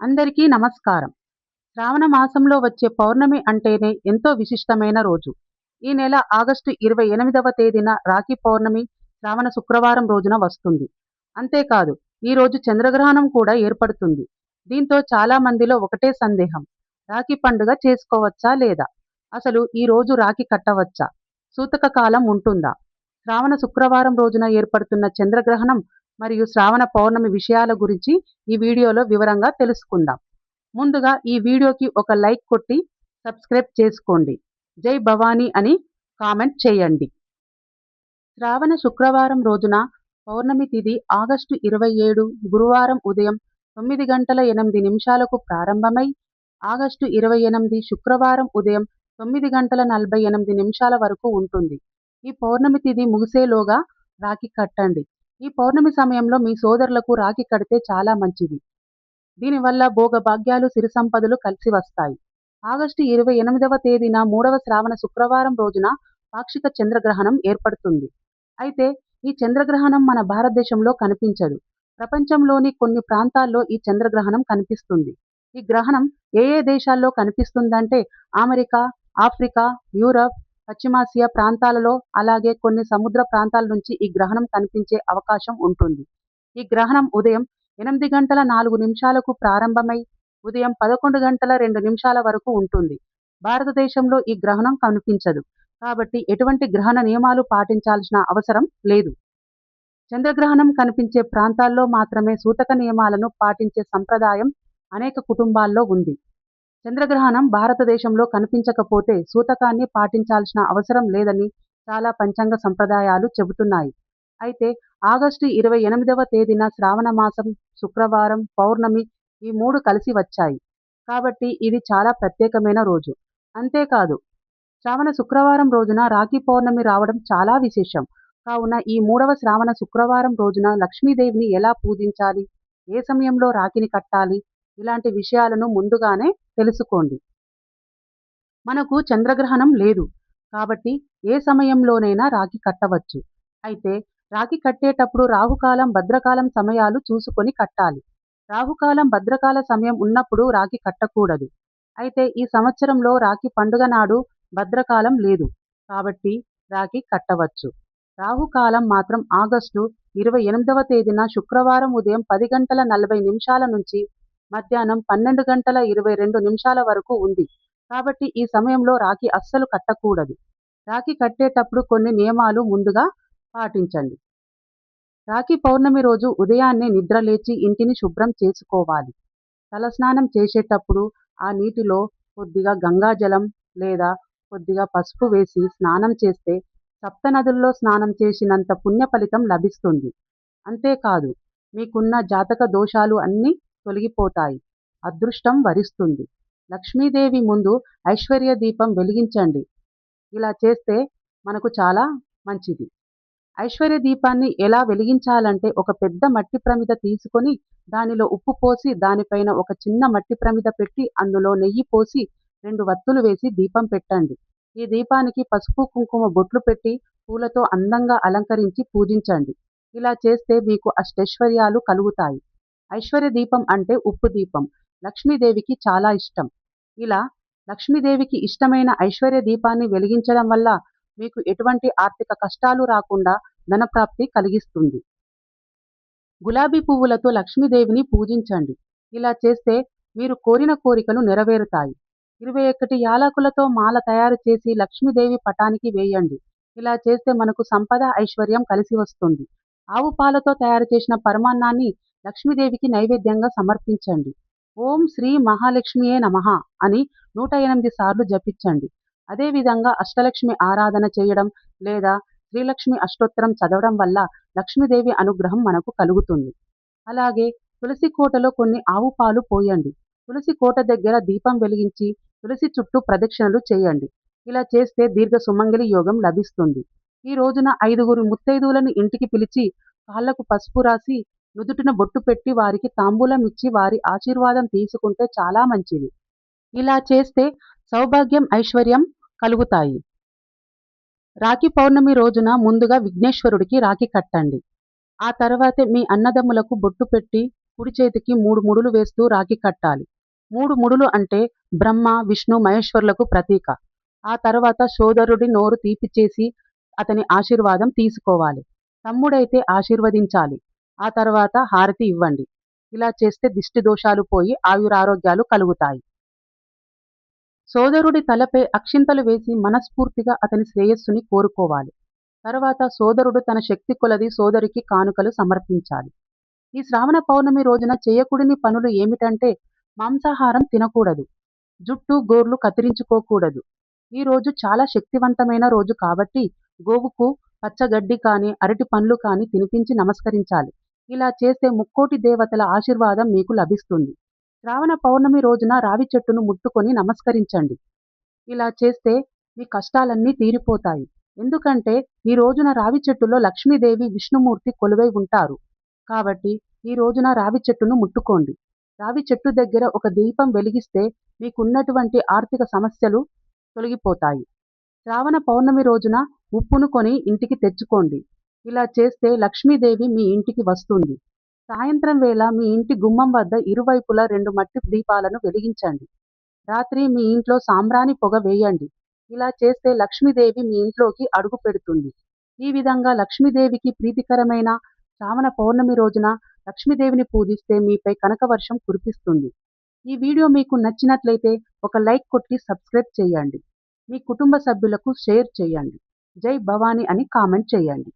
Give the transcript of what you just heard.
అందరికీ నమస్కారం. శ్రావణ మాసంలో వచ్చే పౌర్ణమి అంటేనే ఎంతో విశిష్టమైన రోజు. ఈ నెల ఆగస్టు 28వ తేదీన రాఖీ పౌర్ణమి శ్రావణ శుక్రవారం రోజున వస్తుంది. అంతేకాదు ఈ రోజు చంద్రగ్రహణం కూడా ఏర్పడుతుంది. దీంతో చాలా మందిలో ఒకటే సందేహం. రాఖీ పండుగ చేసుకోవచ్చా లేదా? అసలు ఈ రోజు రాఖీ కట్టవచ్చా? సూతక కాలం ఉంటుందా? శ్రావణ శుక్రవారం రోజున ఏర్పడుతున్న చంద్రగ్రహణం మరియు శ్రావణ పౌర్ణమి విషయాల గురించి ఈ వీడియోలో వివరంగా తెలుసుకుందాం. ముందుగా ఈ వీడియోకి ఒక లైక్ కొట్టి సబ్స్క్రైబ్ చేసుకోండి. జై భవానీ అని కామెంట్ చేయండి. శ్రావణ శుక్రవారం రోజున పౌర్ణమి తిథి ఆగస్టు 27 గురువారం ఉదయం 9 గంటల 8 నిమిషాలకు ప్రారంభమై ఆగస్టు 28 శుక్రవారం ఉదయం 9 గంటల 48 నిమిషాల వరకు ఉంటుంది. ఈ పౌర్ణమి తిథి ముగిసేలోగా రాఖీ కట్టండి. ఈ పౌర్ణమి సమయంలో మీ సోదరులకు రాఖీ కడితే చాలా మంచిది. దీనివల్ల భోగభాగ్యాలు సిరి సంపదలు కలిసి వస్తాయి. ఆగస్టు 28వ తేదీన 3వ శ్రావణ శుక్రవారం రోజున పాక్షిక చంద్రగ్రహణం ఏర్పడుతుంది. అయితే ఈ చంద్రగ్రహణం మన భారతదేశంలో కనిపించదు. ప్రపంచంలోని కొన్ని ప్రాంతాల్లో ఈ చంద్రగ్రహణం కనిపిస్తుంది. ఈ గ్రహణం ఏ దేశాల్లో కనిపిస్తుందంటే అమెరికా, ఆఫ్రికా, యూరప్, పశ్చిమాసియా ప్రాంతాలలో అలాగే కొన్ని సముద్ర ప్రాంతాల నుంచి ఈ గ్రహణం కనిపించే అవకాశం ఉంటుంది. ఈ గ్రహణం ఉదయం 8 గంటల 4 నిమిషాలకు ప్రారంభమై ఉదయం 11 గంటల 2 నిమిషాల వరకు ఉంటుంది. భారతదేశంలో ఈ గ్రహణం కనిపించదు. కాబట్టి ఎటువంటి గ్రహణ నియమాలు పాటించాల్సిన అవసరం లేదు. చంద్రగ్రహణం కనిపించే ప్రాంతాల్లో మాత్రమే సూతక నియమాలను పాటించే సంప్రదాయం అనేక కుటుంబాల్లో ఉంది. చంద్రగ్రహణం భారతదేశంలో కనిపించకపోతే సూతకాన్ని పాటించాల్సిన అవసరం లేదని చాలా పంచాంగ సంప్రదాయాలు చెబుతున్నాయి. అయితే ఆగస్టు 28వ తేదీన శ్రావణ మాసం శుక్రవారం పౌర్ణమి ఈ 3 కలిసి వచ్చాయి. కాబట్టి ఇది చాలా ప్రత్యేకమైన రోజు. అంతేకాదు శ్రావణ శుక్రవారం రోజున రాఖీ పౌర్ణమి రావడం చాలా విశేషం. కావున ఈ 3వ శ్రావణ శుక్రవారం రోజున లక్ష్మీదేవిని ఎలా పూజించాలి, ఏ సమయంలో రాఖీని కట్టాలి, ఇలాంటి విషయాలను ముందుగానే తెలుసుకోండి. మనకు చంద్రగ్రహణం లేదు కాబట్టి ఏ సమయంలోనైనా రాఖీ కట్టవచ్చు. అయితే రాఖీ కట్టేటప్పుడు రాహుకాలం భద్రకాలం సమయాలు చూసుకొని కట్టాలి. రాహుకాలం భద్రకాల సమయం ఉన్నప్పుడు రాఖీ కట్టకూడదు. అయితే ఈ సంవత్సరంలో రాఖీ పండుగ నాడు భద్రకాలం లేదు కాబట్టి రాఖీ కట్టవచ్చు. రాహుకాలం మాత్రం ఆగస్టు 28వ తేదీన శుక్రవారం ఉదయం 10 గంటల 40 నిమిషాల నుంచి మధ్యాహ్నం 12 గంటల 22 నిమిషాల వరకు ఉంది. కాబట్టి ఈ సమయంలో రాఖీ అస్సలు కట్టకూడదు. రాఖీ కట్టేటప్పుడు కొన్ని నియమాలు ముందుగా పాటించండి. రాఖీ పౌర్ణమి రోజు ఉదయాన్నే నిద్రలేచి ఇంటిని శుభ్రం చేసుకోవాలి. తలస్నానం చేసేటప్పుడు ఆ నీటిలో కొద్దిగా గంగాజలం లేదా కొద్దిగా పసుపు వేసి స్నానం చేస్తే సప్తనదుల్లో స్నానం చేసినంత పుణ్య ఫలితం లభిస్తుంది. అంతేకాదు మీకున్న జాతక దోషాలు అన్నీ తొలగిపోతాయి. అదృష్టం వరిస్తుంది. లక్ష్మీదేవి ముందు ఐశ్వర్య దీపం వెలిగించండి. ఇలా చేస్తే మనకు చాలా మంచిది. ఐశ్వర్య దీపాన్ని ఎలా వెలిగించాలంటే ఒక పెద్ద మట్టి ప్రమిద తీసుకొని దానిలో ఉప్పు పోసి దానిపైన ఒక చిన్న మట్టి ప్రమిద పెట్టి అందులో నెయ్యి పోసి 2 వత్తులు వేసి దీపం పెట్టండి. ఈ దీపానికి పసుపు కుంకుమ బొట్లు పెట్టి పూలతో అందంగా అలంకరించి పూజించండి. ఇలా చేస్తే మీకు అష్టైశ్వర్యాలు కలుగుతాయి. ఐశ్వర్య దీపం అంటే ఉప్పు దీపం. లక్ష్మీదేవికి చాలా ఇష్టం. ఇలా లక్ష్మీదేవికి ఇష్టమైన ఐశ్వర్య దీపాన్ని వెలిగించడం వల్ల మీకు ఎటువంటి ఆర్థిక కష్టాలు రాకుండా ధనప్రాప్తి కలిగిస్తుంది. గులాబీ పువ్వులతో లక్ష్మీదేవిని పూజించండి. ఇలా చేస్తే మీరు కోరిన కోరికలు నెరవేరుతాయి. 21 యాలకులతో మాల తయారు చేసి లక్ష్మీదేవి పటానికి వేయండి. ఇలా చేస్తే మనకు సంపద ఐశ్వర్యం కలిసి వస్తుంది. ఆవు పాలతో తయారు చేసిన పరమాన్నాన్ని లక్ష్మీదేవికి నైవేద్యంగా సమర్పించండి. ఓం శ్రీ మహాలక్ష్మియే నమః అని 108 సార్లు జపించండి. అదేవిధంగా అష్టలక్ష్మి ఆరాధన చేయడం లేదా శ్రీలక్ష్మి అష్టోత్తరం చదవడం వల్ల లక్ష్మీదేవి అనుగ్రహం మనకు కలుగుతుంది. అలాగే తులసి కోటలో కొన్ని ఆవు పాలు పోయండి. తులసి కోట దగ్గర దీపం వెలిగించి తులసి చుట్టూ ప్రదక్షిణలు చేయండి. ఇలా చేస్తే దీర్ఘ సుమంగళి యోగం లభిస్తుంది. ఈ రోజున 5గురు ముత్తైదువులను ఇంటికి పిలిచి కాళ్లకు పసుపు రాసి నుదుటిన బొట్టు పెట్టి వారికి తాంబూలం ఇచ్చి వారి ఆశీర్వాదం తీసుకుంటే చాలా మంచిది. ఇలా చేస్తే సౌభాగ్యం ఐశ్వర్యం కలుగుతాయి. రాఖీ పౌర్ణమి రోజున ముందుగా విఘ్నేశ్వరుడికి రాఖీ కట్టండి. ఆ తర్వాతే మీ అన్నదమ్ములకు బొట్టు పెట్టి కుడి చేతికి 3 ముడులు వేస్తూ రాఖీ కట్టాలి. 3 ముడులు అంటే బ్రహ్మ, విష్ణు, మహేశ్వరులకు ప్రతీక. ఆ తర్వాత సోదరుడి నోరు తీపి చేసి అతని ఆశీర్వాదం తీసుకోవాలి. తమ్ముడైతే ఆశీర్వదించాలి. ఆ తర్వాత హారతి ఇవ్వండి. ఇలా చేస్తే దిష్టి దోషాలు పోయి ఆయురారోగ్యాలు కలుగుతాయి. సోదరుడి తలపై అక్షింతలు వేసి మనస్ఫూర్తిగా అతని శ్రేయస్సుని కోరుకోవాలి. తర్వాత సోదరుడు తన శక్తి కొలది సోదరికి కానుకలు సమర్పించాలి. ఈ శ్రావణ పౌర్ణమి రోజున చేయకూడని పనులు ఏమిటంటే మాంసాహారం తినకూడదు. జుట్టు, గోర్లు కత్తిరించుకోకూడదు. ఈ రోజు చాలా శక్తివంతమైన రోజు కాబట్టి గోవుకు పచ్చగడ్డి కానీ, అరటి పండ్లు కానీ తినిపించి నమస్కరించాలి. ఇలా చేస్తే ముక్కోటి దేవతల ఆశీర్వాదం మీకు లభిస్తుంది. శ్రావణ పౌర్ణమి రోజున రావి చెట్టును ముట్టుకొని నమస్కరించండి. ఇలా చేస్తే మీ కష్టాలన్నీ తీరిపోతాయి. ఎందుకంటే ఈ రోజున రావి చెట్టులో లక్ష్మీదేవి, విష్ణుమూర్తి కొలువై ఉంటారు. కాబట్టి ఈ రోజున రావి చెట్టును ముట్టుకోండి. రావి చెట్టు దగ్గర ఒక దీపం వెలిగిస్తే మీకున్నటువంటి ఆర్థిక సమస్యలు తొలగిపోతాయి. శ్రావణ పౌర్ణమి రోజున ఉప్పును కొని ఇంటికి తెచ్చుకోండి. ఇలా చేస్తే లక్ష్మీదేవి మీ ఇంటికి వస్తుంది. సాయంత్రం వేళ మీ ఇంటి గుమ్మం వద్ద ఇరువైపులా 2 మట్టి దీపాలను వెలిగించండి. రాత్రి మీ ఇంట్లో సాంబ్రాణి పొగ వేయండి. ఇలా చేస్తే లక్ష్మీదేవి మీ ఇంట్లోకి అడుగు పెడుతుంది. ఈ విధంగా లక్ష్మీదేవికి ప్రీతికరమైన శ్రావణ పౌర్ణమి రోజున లక్ష్మీదేవిని పూజిస్తే మీపై కనకవర్షం కురిపిస్తుంది. ఈ వీడియో మీకు నచ్చినట్లయితే ఒక లైక్ కొట్టి సబ్స్క్రైబ్ చేయండి. మీ కుటుంబ సభ్యులకు షేర్ చేయండి. జై భవానీ అని కామెంట్ చేయండి.